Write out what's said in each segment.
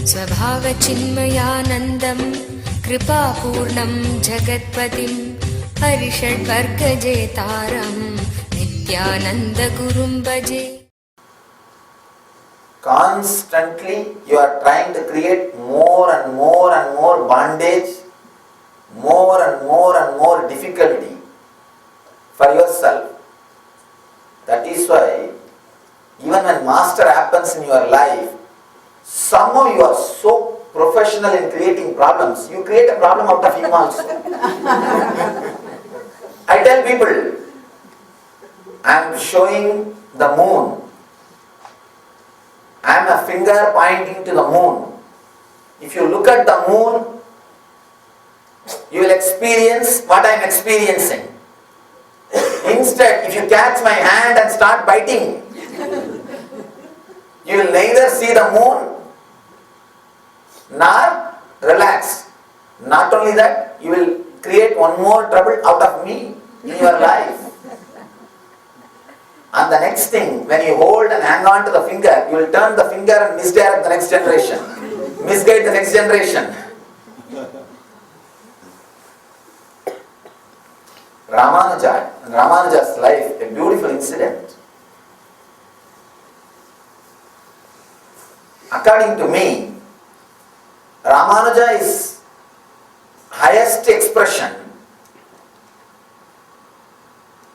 स्वभावचिन्मयानन्दं कृपापूर्णं जगत्पतिं हरिषड्वर्गजेतारं नित्यानन्दगुरुं भजे. Constantly you are trying to create more and more and more bondage, more and more difficulty for yourself. That is why even when master happens in your life, somehow you are so professional in creating problems, you create a problem out of him also. I tell people, I am showing the moon. I am a finger pointing to the moon. If you look at the moon, you will experience what I am experiencing. Instead, if you catch my hand and start biting, you will neither see the moon nor relax. Not only that, you will create one more trouble out of me in your life. And the next thing, when you hold and hang on to the finger, you will turn the finger and misdirect the next generation. Misguide the next generation. Ramanuja's life, a beautiful incident. According to me, Ramanuja is highest expression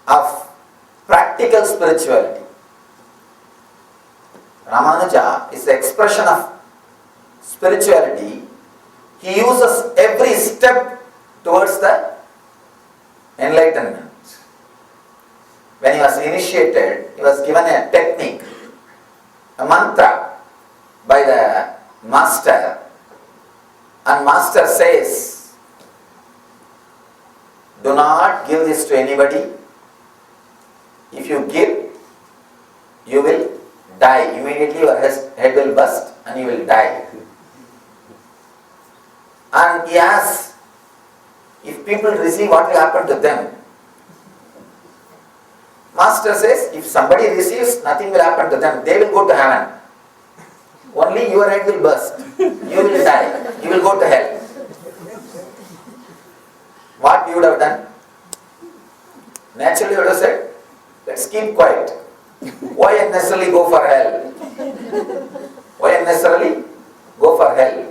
of practical spirituality. Ramanuja is the expression of spirituality. He uses every step towards the enlightenment. When he was initiated, he was given a technique, a mantra by the master, and master says, do not give this to anybody. If you give, you will die. Immediately your head will burst and you will die. And he asks, if people receive, what will happen to them? Master says, if somebody receives, nothing will happen to them. They will go to heaven. Only your head will burst. You will die. You will go to hell. What you would have done? Naturally you would have said, let's keep quiet. Why unnecessarily go for hell? Why unnecessarily go for hell?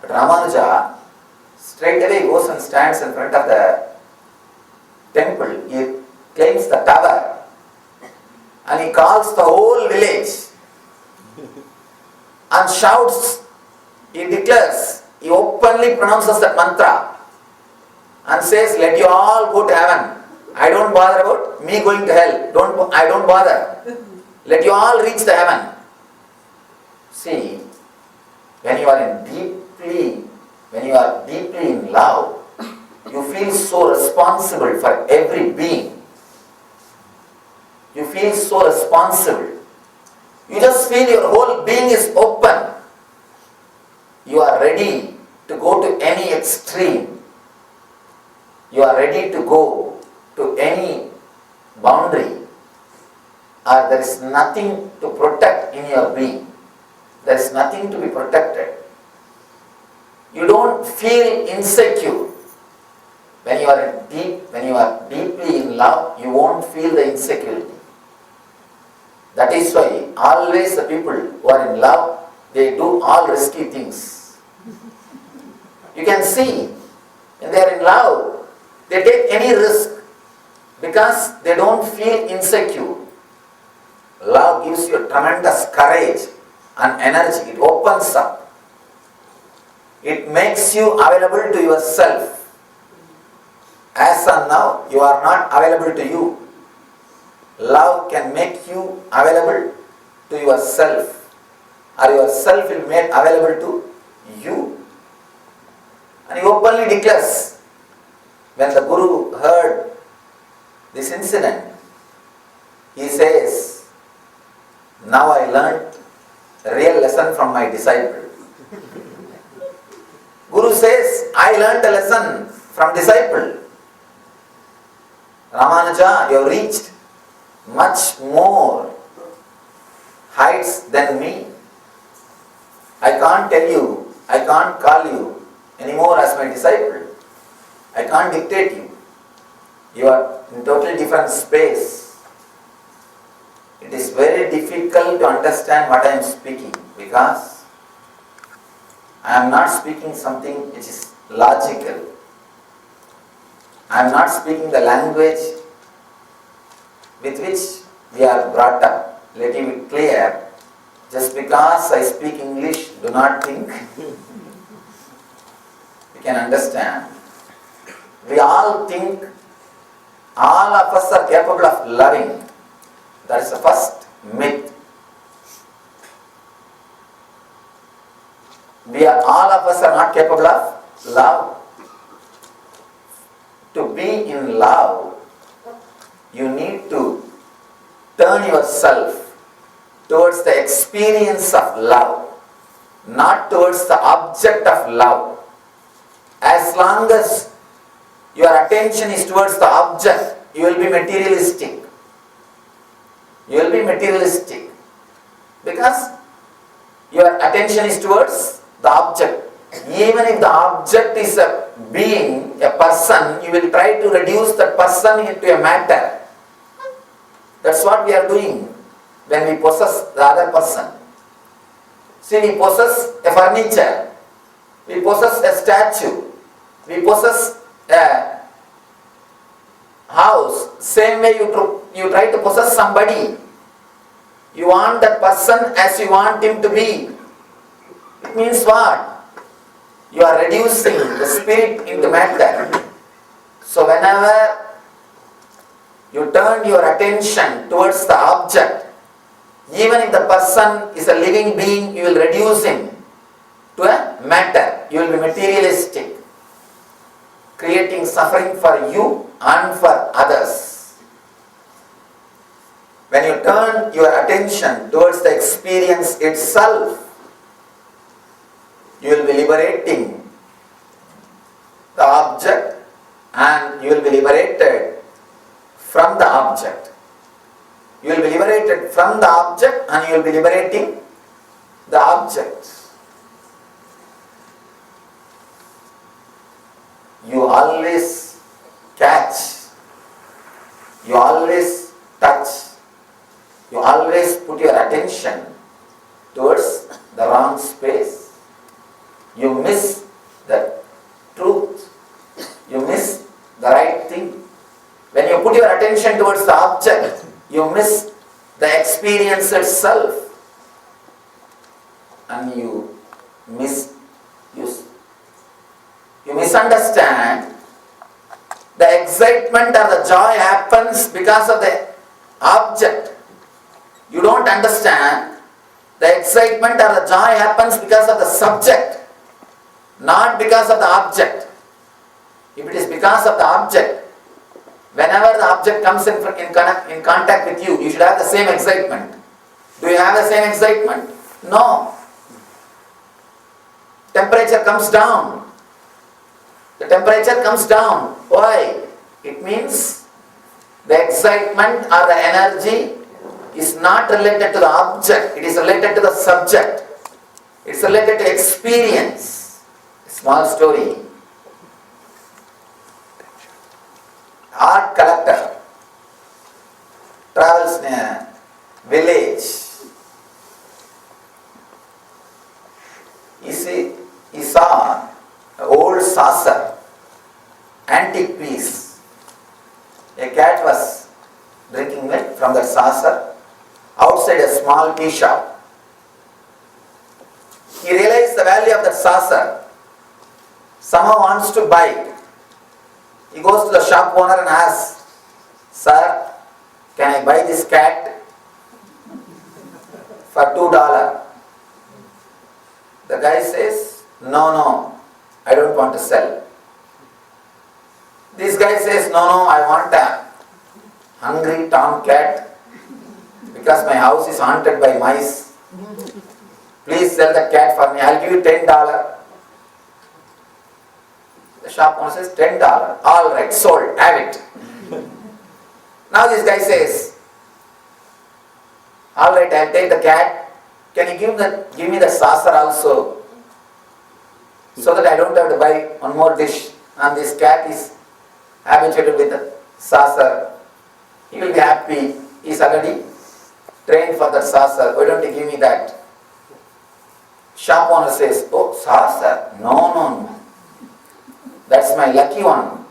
But Ramanuja straight away goes and stands in front of the temple. He claims the tower and he calls the whole village and shouts, he declares, he openly pronounces that mantra and says, let you all go to heaven. I don't bother about me going to hell. I don't bother. Let you all reach the heaven. See, when you are deeply in love, you feel so responsible for every being. You feel so responsible. You just feel your whole being is open. You are ready to go to any extreme. You are ready to go to any boundary, or there is nothing to protect in your being. There is nothing to be protected. You don't feel insecure. When you are deeply in love, you won't feel the insecurity. That is why always the people who are in love, they do all risky things. You can see, when they are in love, they take any risk because they don't feel insecure. Love gives you tremendous courage and energy. It opens up. It makes you available to yourself. As of now, you are not available to you. Love can make you available to yourself, or yourself will make available to you. And he openly declares, when the Guru heard this incident, he says, now I learned a real lesson from my disciple. Guru says, I learned a lesson from disciple. Ramanuja, you have reached much more heights than me. I can't can't tell you, I can't call you anymore as my disciple. I can't dictate you. You are in totally different space. It is very difficult to understand what I am speaking because I am not speaking something which is logical. I am not speaking the language with which we are brought up. Let it be clear. Just because I speak English, do not think you can understand. We all think all of us are capable of loving. That is the first myth. All of us are not capable of love. To be in love, you need to turn yourself towards the experience of love, not towards the object of love. As long as your attention is towards the object, you will be materialistic. You will be materialistic because your attention is towards the object. Even if the object is a being, a person, you will try to reduce that person into a matter. That's what we are doing when we possess the other person. See, we possess a furniture, we possess a statue, we possess a house. Same way you try to possess somebody. You want that person as you want him to be. It means what? You are reducing the spirit into matter. So whenever you turn your attention towards the object, even if the person is a living being, you will reduce him to a matter. You will be materialistic, creating suffering for you and for others. When you turn your attention towards the experience itself, you will be liberating the object and you will be liberated from the object. You will be liberated from the object and you will be liberating the object. You always catch, you always touch, you always put your attention towards the wrong space. You miss the truth. You miss the right thing. When you put your attention towards the object, you miss the experience itself. And you misunderstand. The excitement or the joy happens because of the object. You don't understand. The excitement or the joy happens because of the subject, not because of the object. If it is because of the object, whenever the object comes in contact with you, you should have the same excitement. Do you have the same excitement? No. Temperature comes down. The temperature comes down. Why? It means the excitement or the energy is not related to the object. It is related to the subject. It is related to experience. Small story. Art collector travels in a village. He saw an old saucer, antique piece. A cat was drinking milk from that saucer outside a small tea shop. He realized the value of that saucer. Someone wants to buy it. He goes to the shop owner and asks, "Sir, can I buy this cat for $2? The guy says, No, I don't want to sell. This guy says, No, I want a hungry tomcat because my house is haunted by mice. Please sell the cat for me. I'll give you $10. The shop owner says, $10. All right, sold. Have it. Now this guy says, all right, I'll take the cat. Can you give me the saucer also? so that I don't have to buy one more dish. And this cat is habituated with the saucer. He will be happy. He is already trained for that saucer. Why don't you give me that? Shop owner says, oh, saucer? No. That's my lucky one.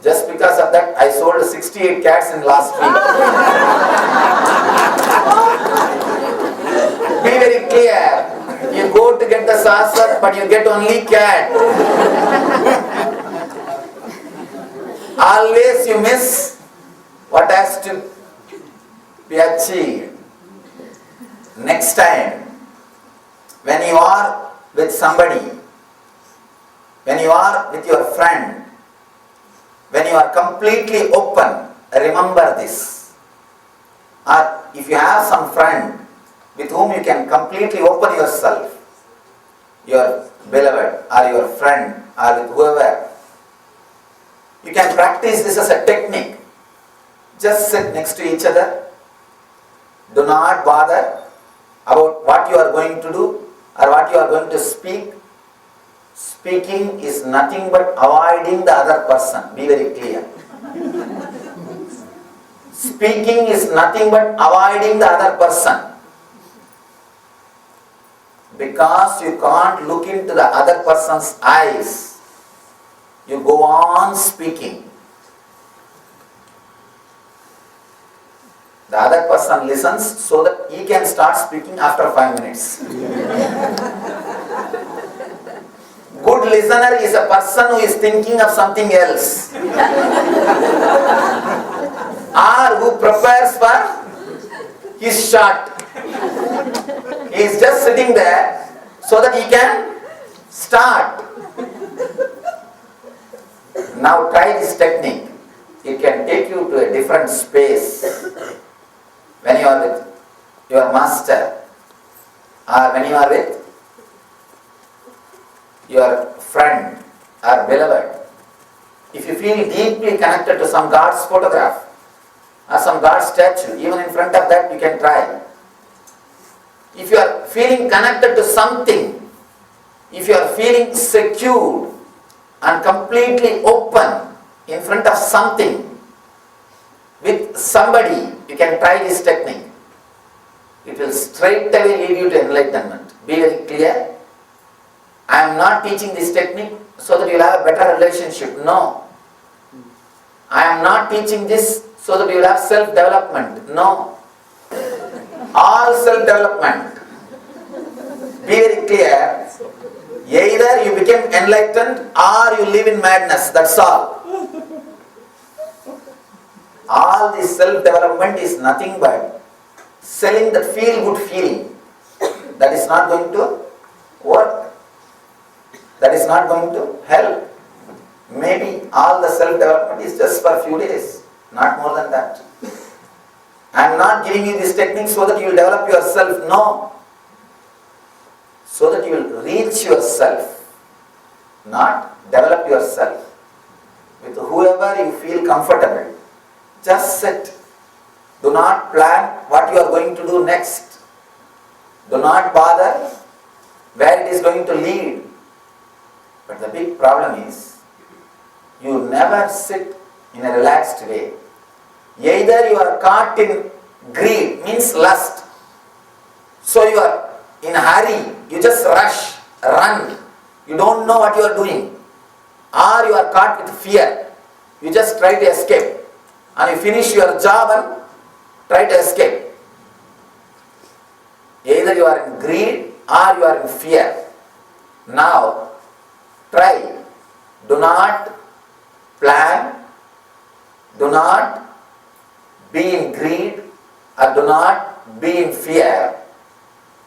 Just because of that, I sold 68 cats in last week. Be very clear. You go to get the saucer, but you get only cat. Always you miss what has to be achieved. Next time, when you are with somebody, when you are with your friend, when you are completely open, remember this. Or if you have some friend with whom you can completely open yourself, your beloved or your friend or with whoever, you can practice this as a technique. Just sit next to each other. Do not bother about what you are going to do or what you are going to speak. Speaking is nothing but avoiding the other person. Be very clear. Speaking is nothing but avoiding the other person. Because you can't look into the other person's eyes, you go on speaking. The other person listens so that he can start speaking after 5 minutes. Good listener is a person who is thinking of something else. Or who prepares for his shot. He is just sitting there so that he can start. Now try this technique. It can take you to a different space. When you are with your master, or when you are with your friend or beloved, if you feel deeply connected to some God's photograph or some God's statue, even in front of that you can try. If you are feeling connected to something, if you are feeling secure and completely open in front of something, with somebody, you can try this technique. It will straight away lead you to enlightenment. Be very clear. I am not teaching this technique so that you will have a better relationship. No. I am not teaching this so that you will have self-development. No. All self-development. Be very clear. Either you become enlightened or you live in madness. That's all. All this self-development is nothing but selling that feel-good feeling. That is not going to work. That is not going to help. Maybe all the self-development is just for a few days, not more than that. I am not giving you this technique so that you will develop yourself. No. So that you will reach yourself, not develop yourself. With whoever you feel comfortable, just sit. Do not plan what you are going to do next. Do not bother where it is going to lead. But the big problem is, you never sit in a relaxed way. Either you are caught in greed, means lust. So you are in a hurry, you just rush, run. You don't know what you are doing. Or you are caught with fear. You just try to escape. And you finish your job and try to escape. Either you are in greed or you are in fear. Now, try. Do not plan. Do not be in greed or do not be in fear.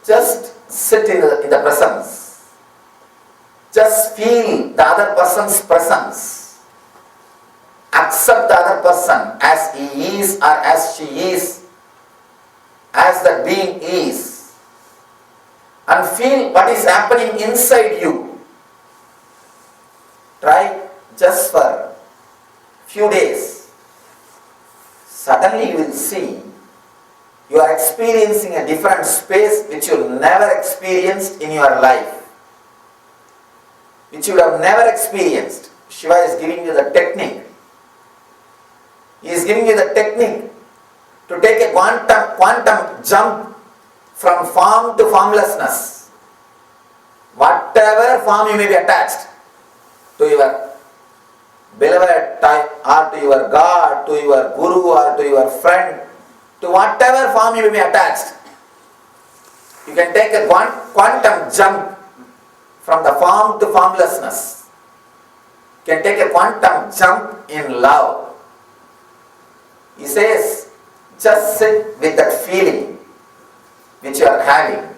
Just sit in the presence. Just feel the other person's presence. Accept the other person as he is or as she is, as that being is, and feel what is happening inside you. Try just for few days. Suddenly you will see you are experiencing a different space which you never experienced in your life. which you would have never experienced. Shiva is giving you the technique. He is giving you the technique to take a quantum jump from form to formlessness. Whatever form you may be attached to your beloved or to your God, to your Guru or to your friend, to whatever form you may be attached, you can take a quantum jump from the form to formlessness. You can take a quantum jump in love. He says, just sit with that feeling which you are having.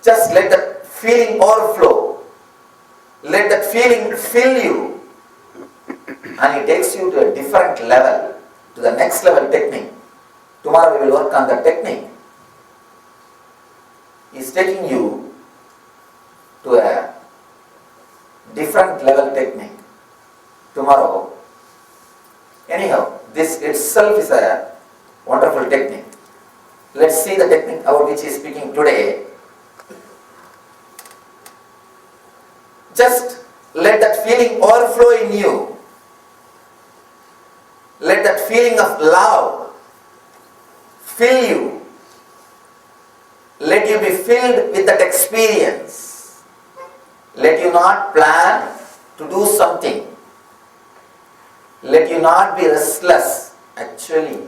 Just let that feeling overflow. Let that feeling fill you. And it takes you to a different level, to the next level technique. Tomorrow we will work on the technique. He is taking you to a different level technique. Tomorrow. Anyhow, this itself is a wonderful technique. Let's see the technique about which he is speaking today. Just let that feeling overflow in you. Let that feeling of love fill you. Let you be filled with that experience. Let you not plan to do something. Let you not be restless. Actually,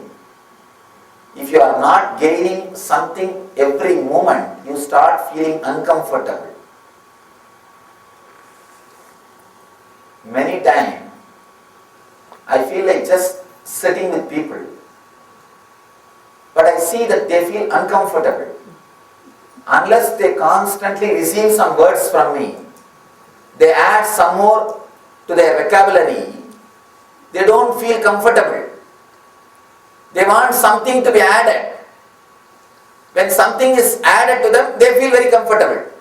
if you are not gaining something every moment, you start feeling uncomfortable. Many times, I feel like just sitting with people, but I see that they feel uncomfortable. Unless they constantly receive some words from me, they add some more to their vocabulary, they don't feel comfortable. They want something to be added. When something is added to them, they feel very comfortable.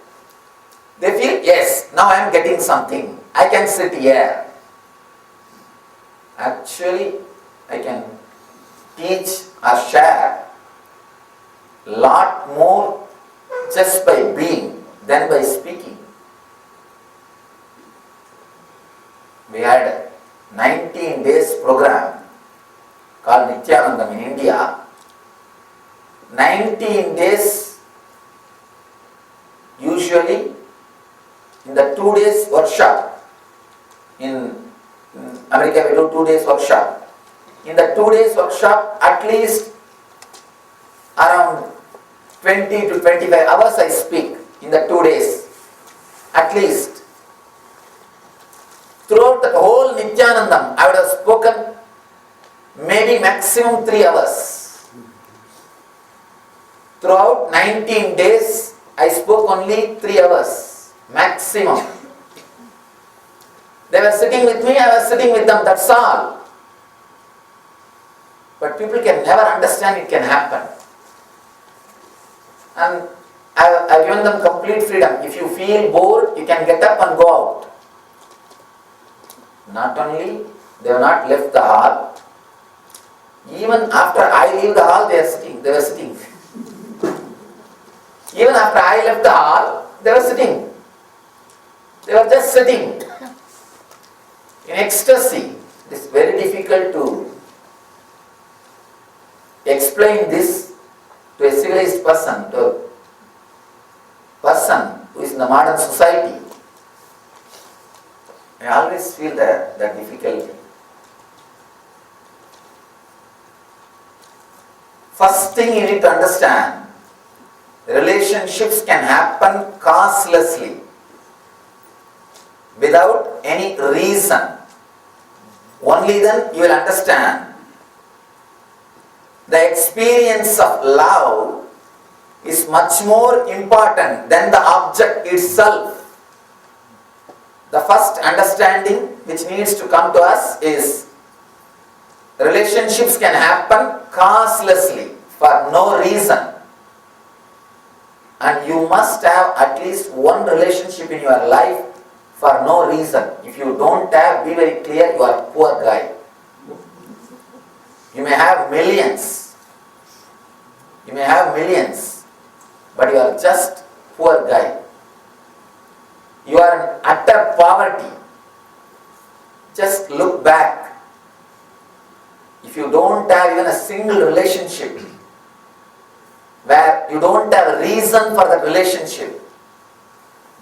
They feel, yes, now I am getting something. I can sit here. Actually, I can teach or share lot more just by being than by speaking. We had a 19 days program called Nityanandam in India. 19 days, usually in the 2 days workshop. In America we do 2 days workshop. In the 2 days workshop, at least around 20 to 25 hours I speak in the 2 days. At least. Throughout the whole Nityanandam, I would have spoken maybe maximum 3 hours. Throughout 19 days, I spoke only 3 hours, maximum. They were sitting with me, I was sitting with them, that's all. But people can never understand it can happen. And I've given them complete freedom. If you feel bored, you can get up and go out. Not only, they have not left the hall. Even after I leave the hall, they were sitting. Even after I left the hall, they were sitting. They were just sitting in ecstasy. It is very difficult to explain this to a civilized person, to a person who is in the modern society. I always feel that difficulty. First thing you need to understand, relationships can happen causelessly, without any reason. Only then you will understand the experience of love is much more important than the object itself. The first understanding which needs to come to us is relationships can happen causelessly for no reason. And you must have at least one relationship in your life for no reason. If you don't have, be very clear, you are a poor guy. You may have millions. You may have millions, but you are just poor guy. You are in utter poverty. Just look back. If you don't have even a single relationship, where you don't have a reason for that relationship,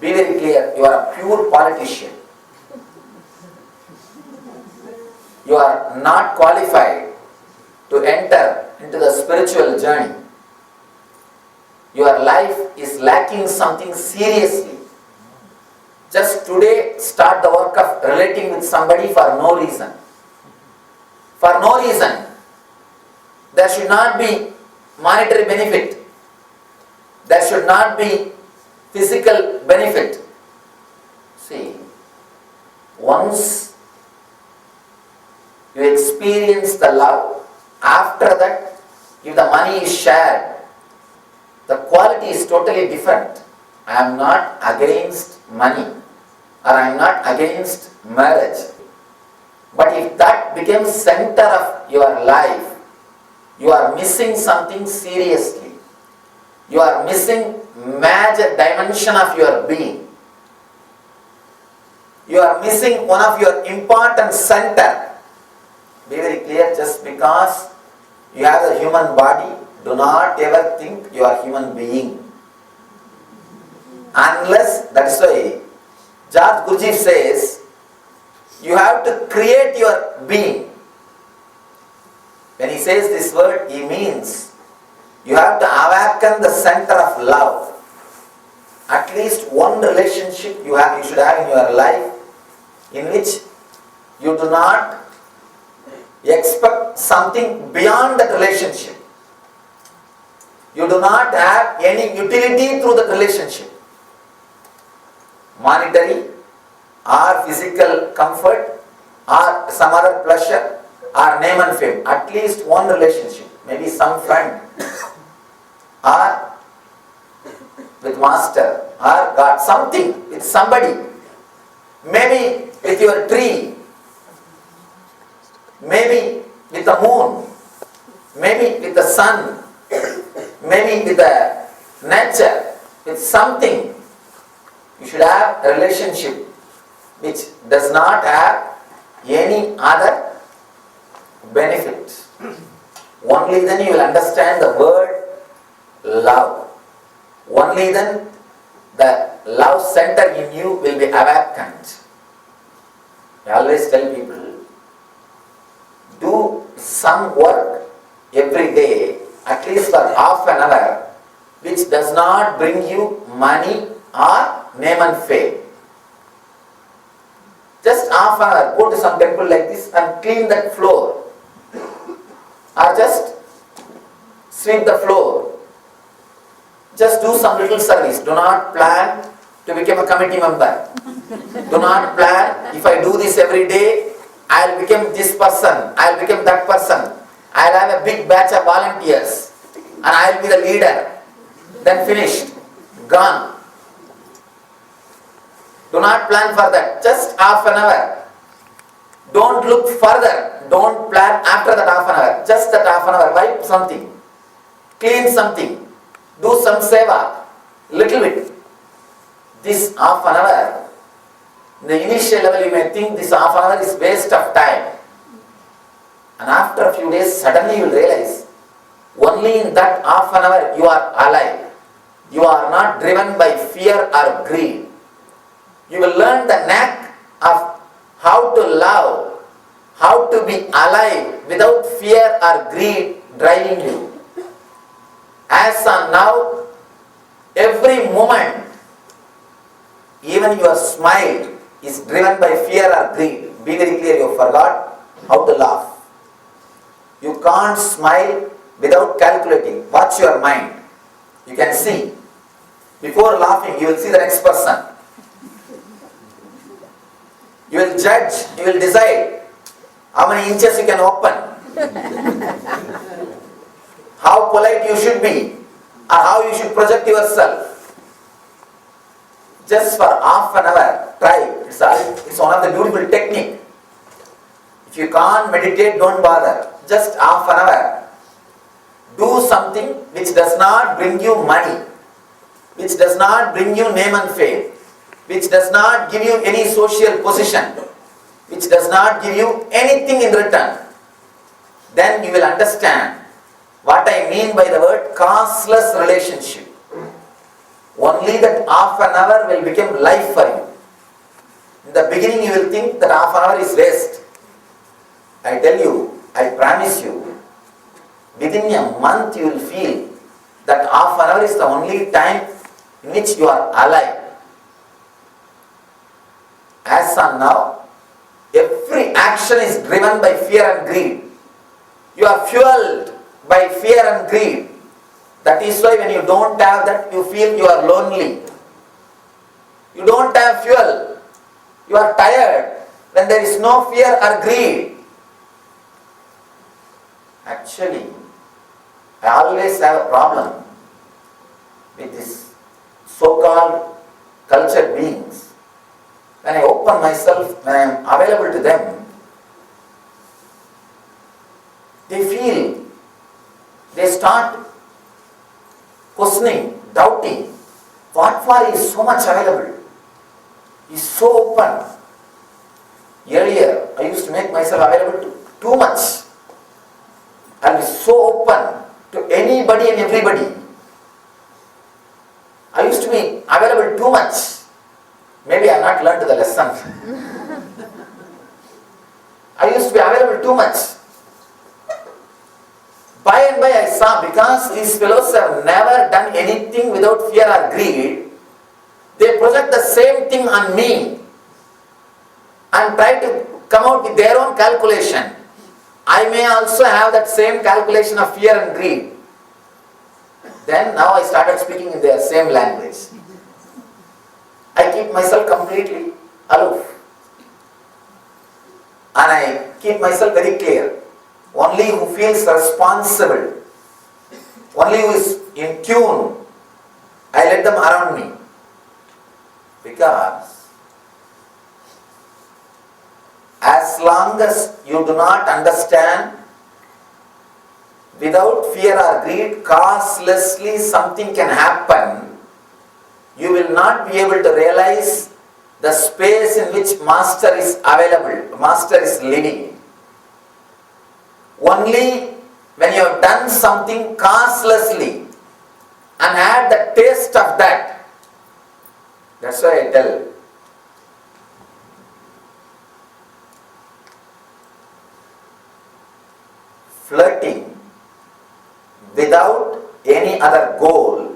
be very clear, you are a pure politician. You are not qualified to enter into the spiritual journey. Your life is lacking something seriously. Just today start the work of relating with somebody for no reason. For no reason. There should not be monetary benefit. There should not be physical benefit. See, once you experience the love, after that, if the money is shared, the quality is totally different. I am not against money, or I am not against marriage. But if that becomes center of your life, you are missing something seriously. You are missing major dimension of your being. You are missing one of your important center. Be very clear, just because you have a human body, do not ever think you are human being. Unless, that is why George Gurdjieff says, you have to create your being. When he says this word, he means you have to awaken the center of love. At least one relationship you should have in your life in which you do not expect something beyond that relationship. You do not have any utility through that relationship. Monetary or physical comfort or some other pleasure or name and fame. At least one relationship. Maybe some friend or with master or God. Something with somebody. Maybe with your tree. Maybe with the moon. Maybe with the sun. Maybe with the nature. With something. You should have a relationship which does not have any other benefit. Only then you will understand the word love. Only then the love center in you will be awakened. I always tell people, do some work every day, at least for half an hour, which does not bring you money or name and fame. Just half an hour, go to some temple like this and clean that floor. Or just sweep the floor. Just do some little service. Do not plan to become a committee member. Do not plan, if I do this every day, I will become this person, I will become that person. I will have a big batch of volunteers and I will be the leader. Then finished. Gone. Do not plan for that. Just half an hour. Don't look further. Don't plan after that half an hour. Just that half an hour. Wipe something. Clean something. Do some seva. Little bit. This half an hour, in the initial level you may think this half an hour is waste of time. And after a few days, suddenly you will realize, only in that half an hour you are alive. You are not driven by fear or greed. You will learn the knack of how to love, how to be alive without fear or greed driving you. As on now, every moment, even your smile is driven by fear or greed. Be very clear, you forgot how to laugh. You can't smile without calculating. Watch your mind. You can see. Before laughing, you will see the next person. You will judge, you will decide how many inches you can open, how polite you should be, or how you should project yourself. Just for half an hour, try. It's one of the beautiful technique. If you can't meditate, don't bother. Just half an hour. Do something which does not bring you money, which does not bring you name and fame. which does not give you any social position, which does not give you anything in return, then you will understand what I mean by the word causeless relationship. Only that half an hour will become life for you. In the beginning you will think that half an hour is waste. I tell you, I promise you, within a month you will feel that half an hour is the only time in which you are alive. As on now, every action is driven by fear and greed. You are fueled by fear and greed. That is why when you don't have that, you feel you are lonely. You don't have fuel. You are tired when there is no fear or greed. Actually, I always have a problem with this so-called cultured beings. When I open myself, when I am available to them, they start questioning, doubting, what for he is so much available? He is so open. Earlier, I used to make myself available to too much. I will be so open to anybody and everybody. I used to be available too much. Maybe I have not learned the lesson. I used to be available too much. By and by I saw, because these fellows have never done anything without fear or greed, they project the same thing on me and try to come out with their own calculation. I may also have that same calculation of fear and greed. Then now I started speaking in their same language. I keep myself completely aloof. And I keep myself very clear. Only who feels responsible, only who is in tune, I let them around me. Because as long as you do not understand, without fear or greed, causelessly something can happen, you will not be able to realize the space in which Master is available, Master is living. Only when you have done something causelessly and had the taste of that, that's why I tell, flirting without any other goal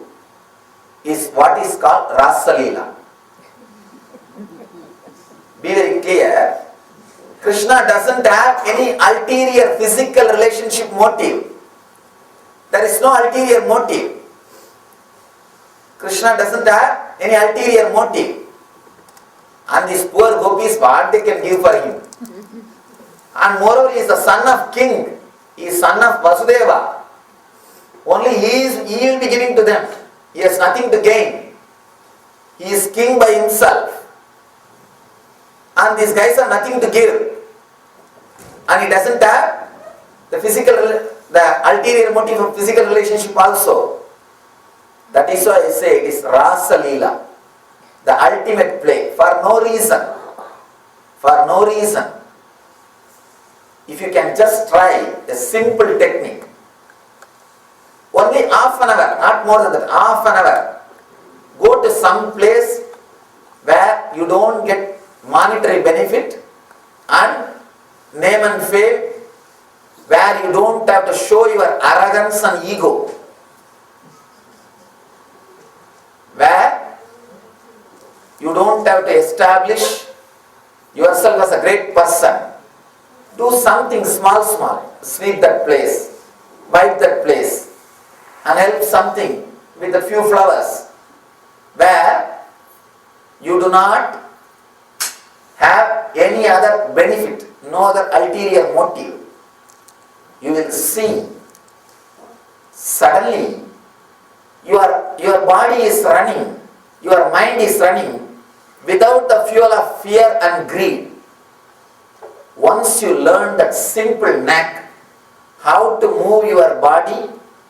is what is called Rasa Leela. Be very clear, Krishna doesn't have any ulterior physical relationship motive. There is no ulterior motive. Krishna doesn't have any ulterior motive. And these poor gopis, what they can give for him? And moreover, he is the son of king. He is son of Vasudeva. Only he will be giving to them. He has nothing to gain. He is king by himself. And these guys have nothing to give. And he doesn't have the ulterior motive of physical relationship also. That is why I say it is Rasa Leela, the ultimate play, for no reason. For no reason. If you can just try a simple technique, only half an hour, not more than that, half an hour, go to some place where you don't get monetary benefit and name and fame, where you don't have to show your arrogance and ego, where you don't have to establish yourself as a great person. Do something small, sweep that place, wipe that place, and help something with a few flowers, where you do not have any other benefit, no other ulterior motive. You will see suddenly your body is running, your mind is running without the fuel of fear and greed. Once you learn that simple knack, how to move your body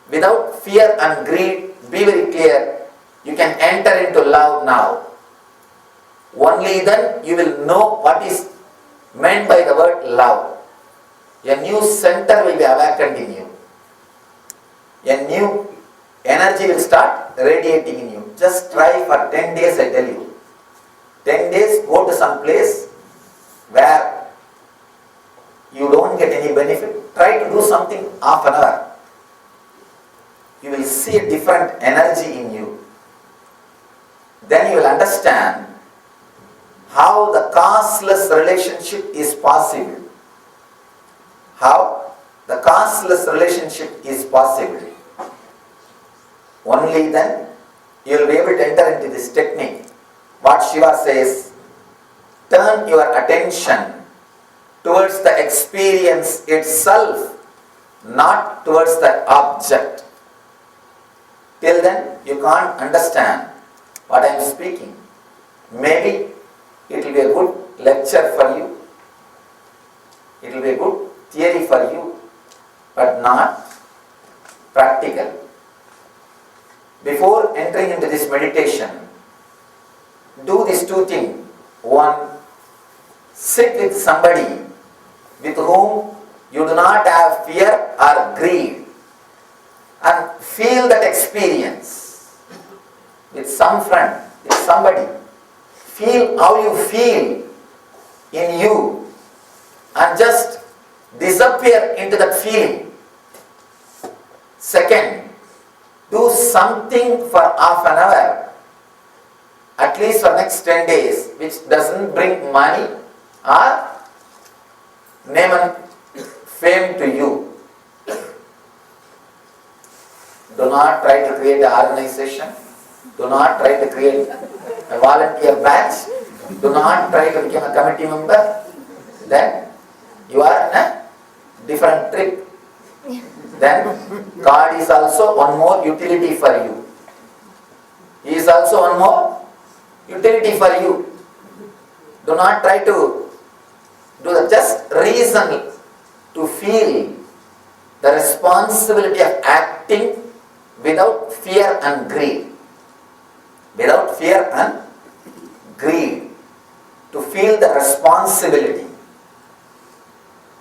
without fear and greed, be very clear, you can enter into love now. only then you will know what is meant by the word love. A new center will be awakened in you. A new energy will start radiating in you. Just try for 10 days, I tell you. 10 days, go to some place where you don't get any benefit. Try to do something half an hour. You will see a different energy in you. Then you will understand how the causeless relationship is possible. How the causeless relationship is possible. Only then you will be able to enter into this technique. What Shiva says, turn your attention towards the experience itself, not towards the object. Till then, you can't understand what I am speaking. Maybe it will be a good lecture for you. It will be a good theory for you, but not practical. Before entering into this meditation, do these two things. One, sit with somebody with whom you do not have fear or greed and feel that experience. With some friend, with somebody, feel how you feel in you and just disappear into that feeling. Second, do something for half an hour, at least for next 10 days, which doesn't bring money or name and fame to you. Do not try to create an organization. Do not try to create a volunteer batch. Do not try to become a committee member. Then you are in a different trip. Then God is also one more utility for you. He is also one more utility for you. Do not try to do the just reason to feel the responsibility of acting without fear and greed. Without fear and greed. To feel the responsibility.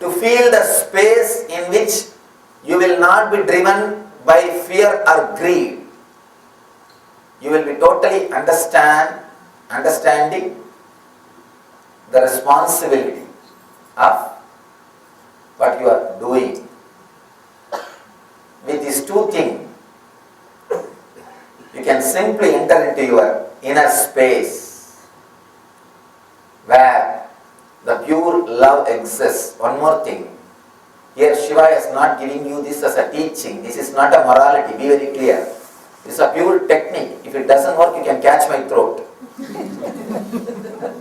To feel the space in which you will not be driven by fear or greed. You will be totally understanding the responsibility of what you are doing. With these two things, you can simply enter into your inner space where the pure love exists. One more thing. Here Shiva is not giving you this as a teaching. This is not a morality. Be very clear. This is a pure technique. If it doesn't work, you can catch my throat.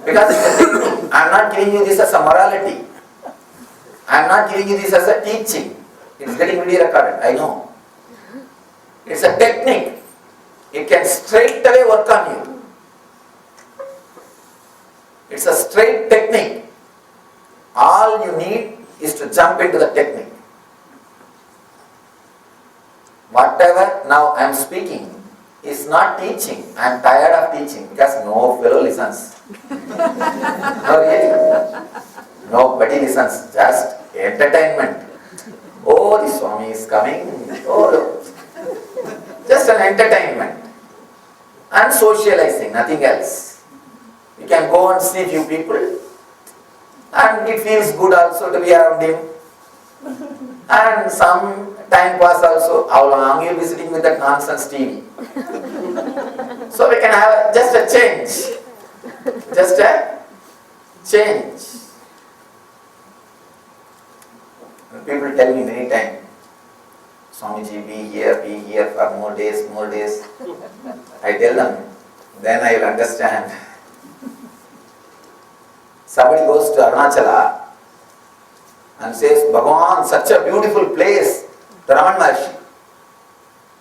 Because it's a technique. I am not giving you this as a morality. I am not giving you this as a teaching. It's getting video recorded, I know. It's a technique. It can straight away work on you. It's a straight technique. All you need is to jump into the technique. Whatever now I am speaking is not teaching. I am tired of teaching because no fellow listens. No, really. Nobody listens. Just entertainment. Oh, the Swami is coming. Oh, just an entertainment. And socializing, nothing else. You can go and see few people. And it feels good also to be around him. And some time pass also. How long you will be sitting with that nonsense TV? So we can have just a change. Just a change. And people tell me many times, Swamiji, be here for more days, more days. I tell them, then I will understand. Somebody goes to Arunachala and says, Bhagavan, such a beautiful place, the Raman Maharshi.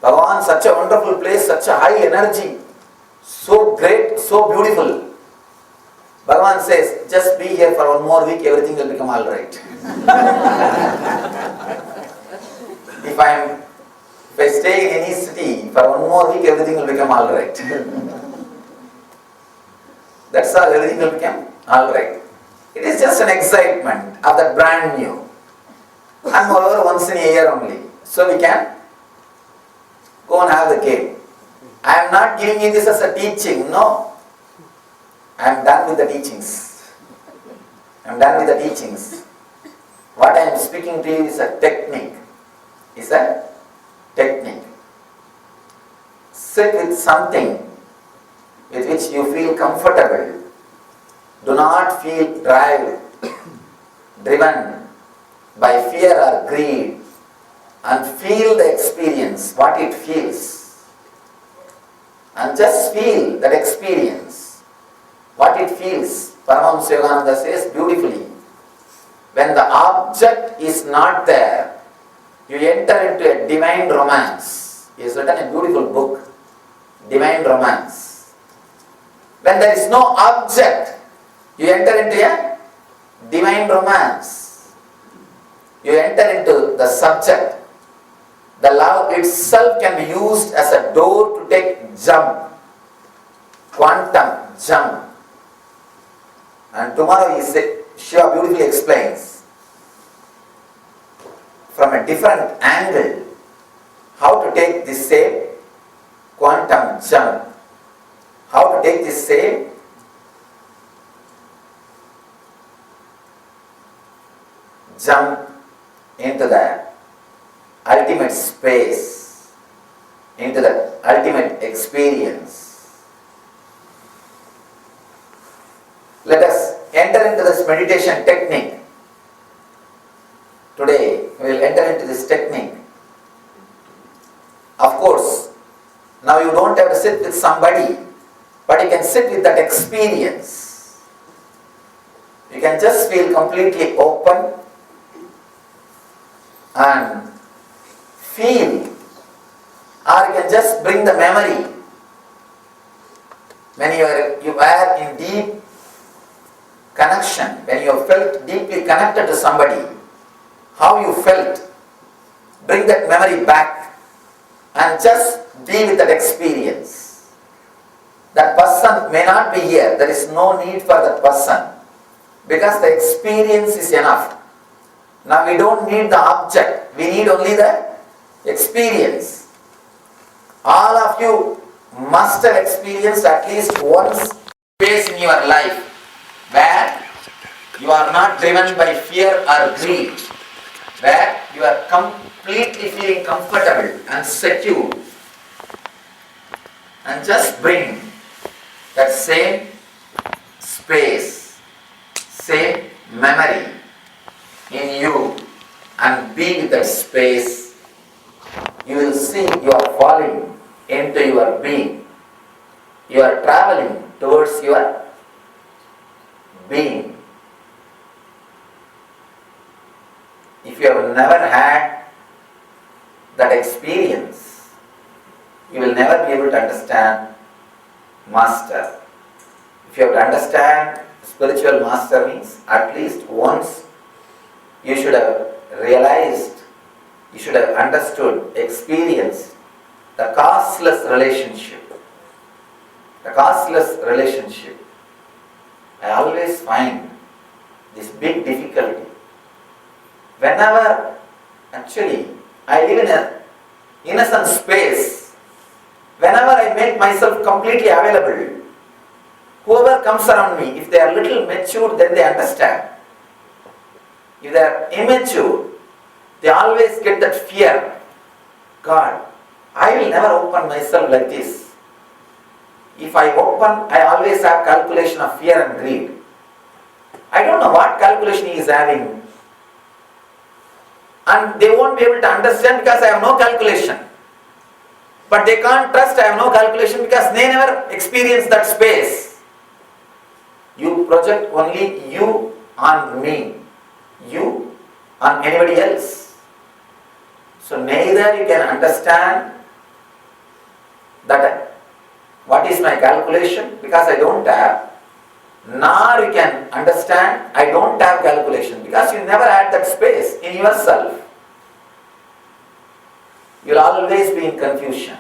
Bhagavan, such a wonderful place, such a high energy, so great, so beautiful. Bhagavan says, just be here for one more week, everything will become alright. If I stay in any city for one more week, everything will become alright. That's all, everything will become alright. It is just an excitement of that brand new. And moreover, once in a year only. So we can go and have the game. I am not giving you this as a teaching, no. I am done with the teachings. I am done with the teachings. What I am speaking to you is a technique. Is a technique. Sit with something with which you feel comfortable. Do not feel driven by fear or greed, and feel the experience, what it feels. And just feel that experience, what it feels. Paramahamsa Yogananda says beautifully, when the object is not there, you enter into a divine romance. He has written a beautiful book, Divine Romance. When there is no object, you enter into a divine romance. You enter into the subject. The love itself can be used as a door to take jump, quantum jump. And tomorrow Shiva beautifully explains from a different angle how to take this same quantum jump, how to take this same jump into the ultimate space, into the ultimate experience. Let us enter into this meditation technique. Today we will enter into this technique. Of course, now you don't have to sit with somebody, but you can sit with that experience. You can just feel completely open and feel, or you can just bring the memory. When you are in deep connection, when you have felt deeply connected to somebody, how you felt, bring that memory back and just be with that experience. That person may not be here, there is no need for that person, because the experience is enough. Now we don't need the object, we need only the experience. All of you must have experienced at least one phase in your life where you are not driven by fear or greed, where you are completely feeling comfortable and secure, and just bring that same space, same memory in you and be with that space. You will see you are falling into your being. You are traveling towards your being. If you have never had that experience, you will never be able to understand master. If you have to understand spiritual master means at least once you should have realized, you should have understood, experienced the causeless relationship. The causeless relationship. I always find this big difficulty. Whenever actually I live in an innocent space, whenever I make myself completely available, whoever comes around me, if they are little mature, then they understand. If they are immature, they always get that fear. God, I will never open myself like this. If I open, I always have calculation of fear and greed. I don't know what calculation he is having. And they won't be able to understand because I have no calculation. But they can't trust I have no calculation because they never experienced that space. You project only you on me, you on anybody else. So neither you can understand that what is my calculation because I don't have, nor you can understand I don't have calculation because you never had that space in yourself. You will always be in confusion.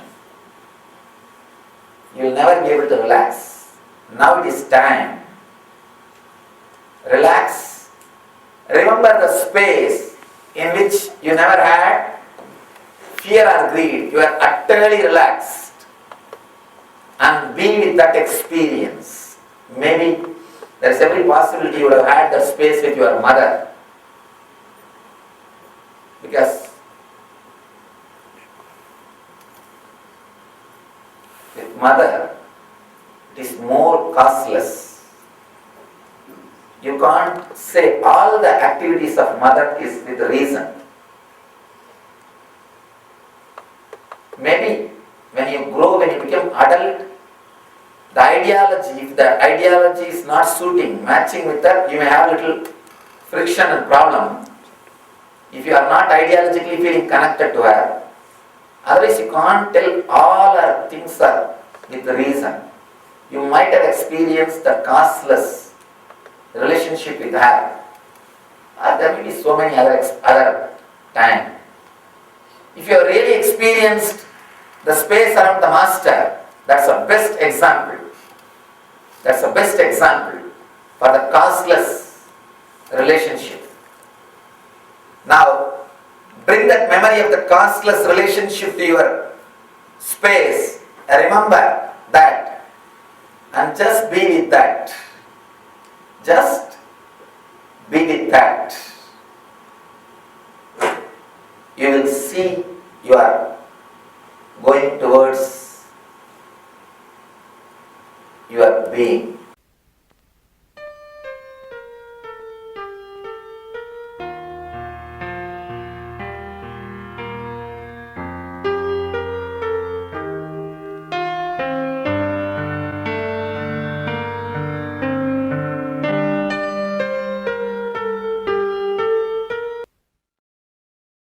You will never be able to relax. Now it is time. Relax. Remember the space in which you never had fear or greed. You are utterly relaxed. And be with that experience. Maybe there is every possibility you would have had that space with your mother. Because with mother, it is more costless. You can't say all the activities of mother is with reason. Maybe when you grow, when you become adult, the ideology, if the ideology is not suiting, matching with that, you may have little friction and problem. If you are not ideologically feeling connected to her, otherwise you can't tell all her things are with reason. You might have experienced the costless relationship with her. Or there may be so many other times. If you have really experienced the space around the master, that's the best example. That's the best example for the costless relationship. Now, bring that memory of the costless relationship to your space. Remember that and just be with that. Just be with that. You will see you are going towards your being.